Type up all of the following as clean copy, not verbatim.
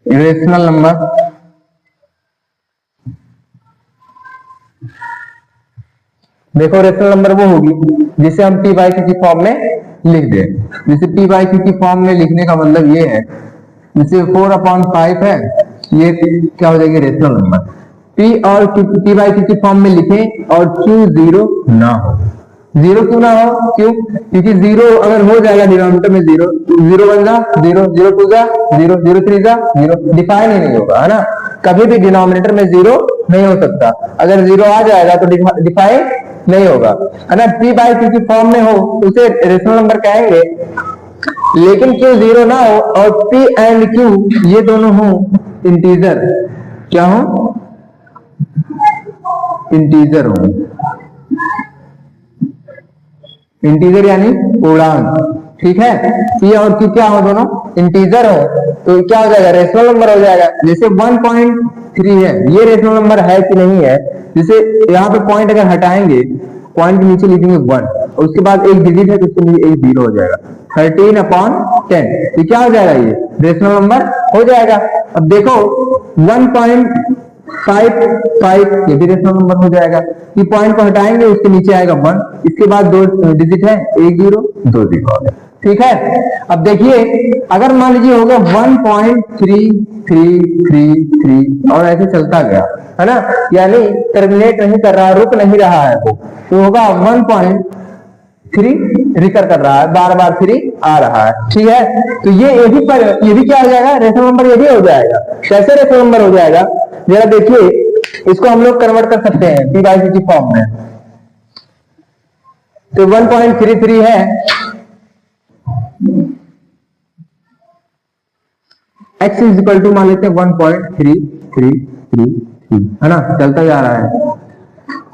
Irrational number देखो, rational number वो होगी जिसे हम पी बाई क्यू की फॉर्म में लिख दें। जैसे पी बाई क्यू की फॉर्म में लिखने का मतलब ये है, जैसे 4/5 है, ये क्या हो जाएगी रेशनल नंबर। पी और पी बाई क्यू की फॉर्म में लिखें और क्यू जीरो ना हो। जीरो क्यों ना हो? क्यों? क्योंकि जीरो अगर हो जाएगा डिनोमिनेटर में जीरो, जीरो वन जा जीरो, जीरो टू जा जीरो, जीरो थ्री जा जीरो, डिफाइन ही नहीं होगा, है ना। कभी भी डिनोमिनेटर में जीरो नहीं हो सकता। अगर जीरो आ जाएगा तो डिफाइन नहीं होगा, है ना। पी बाई क्यू की फॉर्म में हो तो उसे रेशनल नंबर कहेंगे। लेकिन क्यू जीरो ना हो और पी एंड क्यू ये दोनों हो इंटीजर, क्या हो? इंटीजर हो। इंटीजर यानी पूर्णांक, ठीक है। पी और क्यू क्या हो? दोनों इंटीजर हो, तो क्या हो जाएगा? रेशनल नंबर हो जाएगा। जैसे 1.3 है, ये रेशनल नंबर है कि नहीं है? जैसे यहाँ पे पॉइंट अगर हटाएंगे, पॉइंट के नीचे लिखेंगे 1 और उसके बाद एक डिजिट है तो उसके लिए एक जीरो हो जाएगा। 13/10 ये क्या हो जाएगा? ये रेशनल नंबर हो जाएगा। अब देखो 1.55 ये भी रेशनल नंबर हो जाएगा। ये पॉइंट को हटाएंगे, उसके नीचे आएगा 1, इसके बाद दो डिजिट है, एक जीरो दो जीरो हो गया, ठीक है। अब देखिए अगर मान लीजिए हो गया 1.3333 और ऐसे चलता गया, है ना, यानी टर्मिनेट नहीं कर रहा, रुक नहीं रहा है वो, तो होगा 1.3 रिकर कर रहा है, बार बार 3 आ रहा है, ठीक है। तो ये भी क्या हो जाएगा? रेशनल नंबर ये भी हो जाएगा। कैसे रेशनल नंबर हो जाएगा? जरा देखिए, इसको हम लोग कन्वर्ट कर सकते हैं पी बाई क्यू की फॉर्म में। तो 1.33 है, x इज इक्वल टू मान लेते हैं 1.3333, है ना, चलता जा रहा है।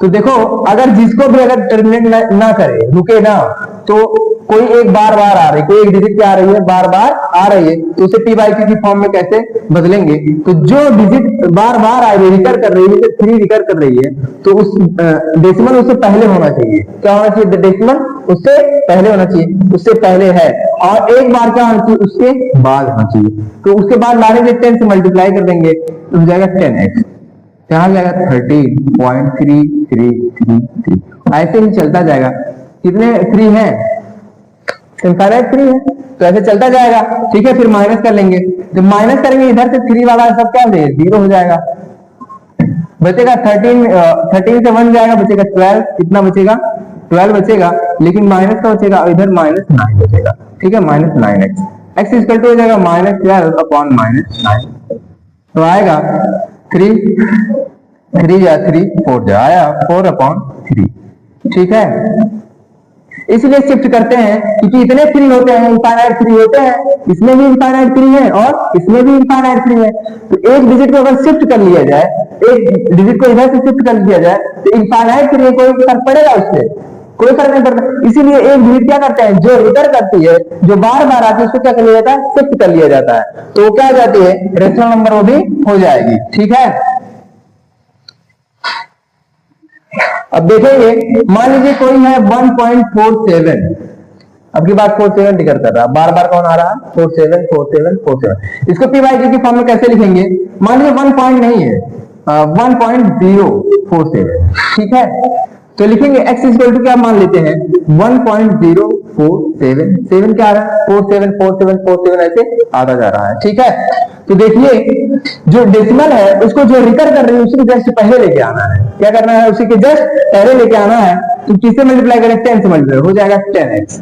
तो देखो अगर जिसको भी अगर टर्मिनेट ना करे, रुके ना, तो कोई एक बार बार आ रही, कोई एक डिजिट क्या आ रही है? बार बार आ रही है, तो उसे पी बाई क्यू की फॉर्म में कैसे बदलेंगे? तो जो डिजिट बार बार आ रही है, रिकर कर रही है, जैसे 3 रिकर कर रही है, तो उस डेसिमल उससे पहले होना चाहिए। क्या होना चाहिए? डेसिमल उससे पहले होना चाहिए, उससे पहले है। और एक बार क्या होना चाहिए? उसके बाद होना चाहिए। तो उसके बाद लाने 10 से मल्टीप्लाई कर देंगे तो हो जाएगा 10x, क्या जाएगा? 13.3333। ऐसे ही चलता जाएगा। कितने 3 है? इनफाइनाइट 3 है, तो ऐसे चलता जाएगा, ठीक है। फिर माइनस कर लेंगे, जब माइनस करेंगे इधर से 3 वाला सब क्या हो जाएगा? जीरो हो जाएगा। बचेगा 13 से 1 जाएगा, बचेगा 12। कितना बचेगा? 12 बचेगा, लेकिन माइनस का बचेगा, इधर -9 बचेगा, ठीक है, -9x। x इक्वल टू हो जाएगा -12/-9, तो आएगा 3 या 3 4 जा आया 4/3, ठीक है। इसलिए शिफ्ट करते हैं क्योंकि इतने 3 होते हैं, इनफाइनाइट 3 होते हैं, इसमें भी इनफाइनाइट 3 है और इसमें भी इनफाइनाइट 3 है। तो एक डिजिट को अगर शिफ्ट कर लिया जाए, एक डिजिट को इधर से शिफ्ट कर लिया जाए, तो इनफाइनाइट 3 कोई फर्क पड़ेगा? उससे कोई फर्क नहीं पड़ता। इसीलिए एक डिजिट क्या करते हैं? जो रिकर करती है, जो बार बार आती है, उसको क्या कर लिया जाता है? शिफ्ट कर लिया जाता है, तो वो क्या हो जाती है? रेशनल नंबर वो भी हो जाएगी, ठीक है। अब देखेंगे, मान लीजिए कोई है 1.47, अब की बात 47 डिकर कर रहा है, बार बार कौन आ रहा है? 47 47 47। इसको पी बाई क्यू की फॉर्म में कैसे लिखेंगे? मान लीजिए 1 पॉइंट नहीं है, 1.047, ठीक है। तो लिखेंगे x इक्वल टू क्या मान लेते हैं? 1.047, 7 क्या आ रहा है? 47 47 47 ऐसे आता जा रहा है, ठीक है। तो देखिए जो डेसिमल है उसको जो रिकर कर रही है उसी के जस्ट पहले लेके आना है। क्या करना है? उसी के जस्ट पहले लेके आना है। तो किससे मल्टीप्लाई करें? 10 से मल्टीप्लाई हो जाएगा 10x,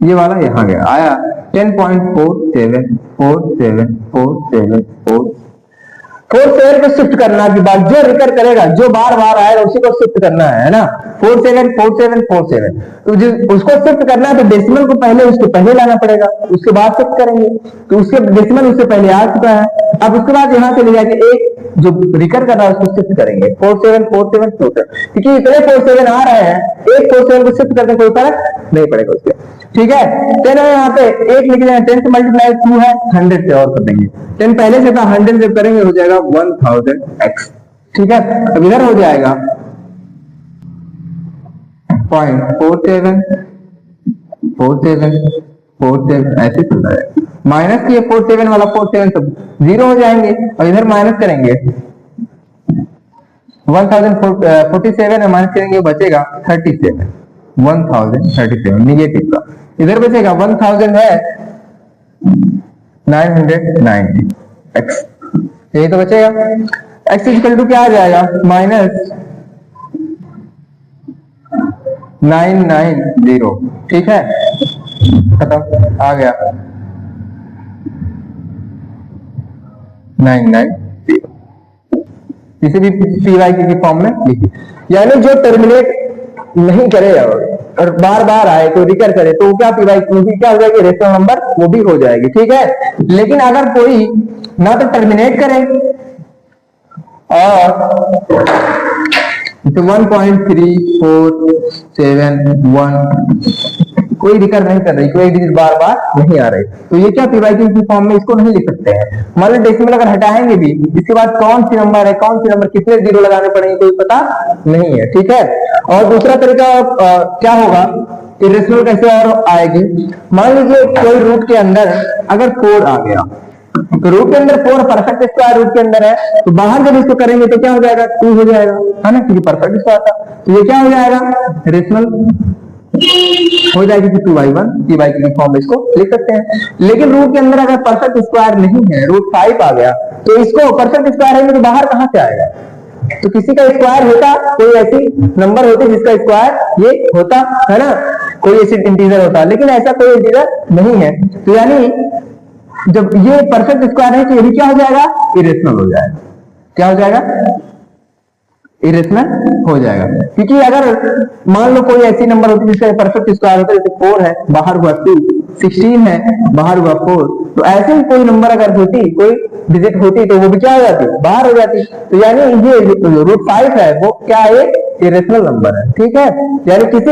ये वाला यहाँ गया, आया 10.47474747 47 को शिफ्ट करना के बाद जो रिकर करेगा, जो बार बार आएगा, उसी को शिफ्ट करना है ना। 47 47 47, तो उसको शिफ्ट करना है तो डेसिमल को पहले उसके पहले लाना पड़ेगा, उसके बाद शिफ्ट करेंगे। तो उसके डेसिमल उससे पहले आ चुका है, अब उसके बाद यहाँ से ले जाके एक जो रिकर कर रहा है उसको शिफ्ट करेंगे 47 47 47, क्योंकि इतने 47 आ रहे हैं, एक 47 को शिफ्ट करने कोई फर्क नहीं पड़ेगा उसके, ठीक है। 10 है यहाँ पे, एक लिख लेंगे, 10 से मल्टीप्लाई 2 है, 100 से और कर देंगे, 10 पहले से था, 100 से करेंगे हो जाएगा 1000x, ठीक है। अब इधर हो जाएगा 0.47 47 47 ऐसे चल रहा है। माइनस किए 47 वाला 47 सब जीरो हो जाएंगे और इधर माइनस करेंगे 1047 माइनस करेंगे बचेगा 37 1037 निगेटिव का। इधर बचेगा 1000 है 990 x यही तो बचेगा। x इक्वल टू क्या आ जाएगा माइनस 990 ठीक है खत्म आ गया 990 इसे भी पी वाई की फॉर्म में लिखिए। यानी जो टर्मिनेट नहीं करे और बार बार आए तो रिकर करे तो क्या पी वाई क्या हो जाएगी रेशनल नंबर वो भी हो जाएगी ठीक है। लेकिन अगर कोई ना तो टर्मिनेट करे और 1.3471 कोई रिकर नहीं कर रही कोई डिजिट बार बार नहीं आ रही तो ये क्या पीवाई की फॉर्म में इसको नहीं लिख सकते हैं। मान लो डेसिमल अगर हटाएंगे भी इसके बाद कौन सी नंबर है कौन सी नंबर कितने जीरो लगाने पड़ेंगे कोई पता नहीं है ठीक है। और दूसरा तरीका क्या होगा इरेशनल कैसे और आएगी। मान लीजिए कोई रूट के अंदर अगर 4 आ गया तो रूट के अंदर 4 परफेक्ट स्क्वायर रूट के अंदर है तो बाहर जब इसको करेंगे तो क्या हो जाएगा 2 हो जाएगा है ना क्योंकि परफेक्ट स्क्वायर था तो ये क्या हो जाएगा रेशनल हो जाएगी 2/1 पी वाई की फॉर्म में इसको लिख सकते हैं। लेकिन रूट के अंदर अगर परफेक्ट स्क्वायर नहीं है रूट 5 आ गया तो इसको परफेक्ट स्क्वायर है तो बाहर कहां से आएगा तो किसी का स्क्वायर होता कोई ऐसी नंबर होती जिसका स्क्वायर ये होता है ना कोई ऐसी इंटीजर होता लेकिन ऐसा कोई इंटीजर नहीं है तो यानी जब ये परफेक्ट स्क्वायर है तो ये भी क्या हो जाएगा इरेशनल हो जाएगा। क्या हो जाएगा इरेशनल हो जाएगा क्योंकि अगर मान लो कोई ऐसी नंबर होती है जिसका परफेक्ट स्क्वायर होता है जैसे 4 है बाहर हुआ 2 16 है बाहर हुआ 4 तो ऐसे ही कोई नंबर अगर होती कोई डिजिट होती तो वो भी क्या हो जाती बाहर हो जाती तो यानी ये रूट 5 है वो क्या है इरेशनल नंबर है ठीक है। यानी किसी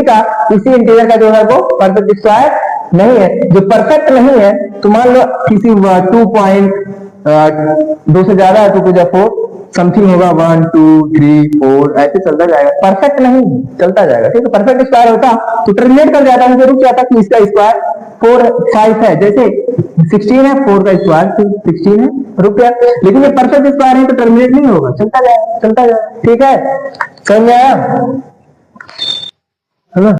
इंटीजर का जो है वो परफेक्ट स्क्वायर नहीं है जो परफेक्ट नहीं है तो मान लो किसी 2 से ज्यादा है तो कुछ 4 समथिंग होगा 1 2 3 4 ऐसे चलता जाएगा परफेक्ट नहीं चलता जाएगा ठीक है। परफेक्ट स्क्वायर होता तो टर्मिनेट कर जाता मुझे रुक जाता कि इसका स्क्वायर 4 5 है जैसे 16 है 4 का स्क्वायर 16 है रुक गया लेकिन ये परफेक्ट स्क्वायर है तो टर्मिनेट नहीं होगा चलता जाएगा ठीक है समझ में आया है ना।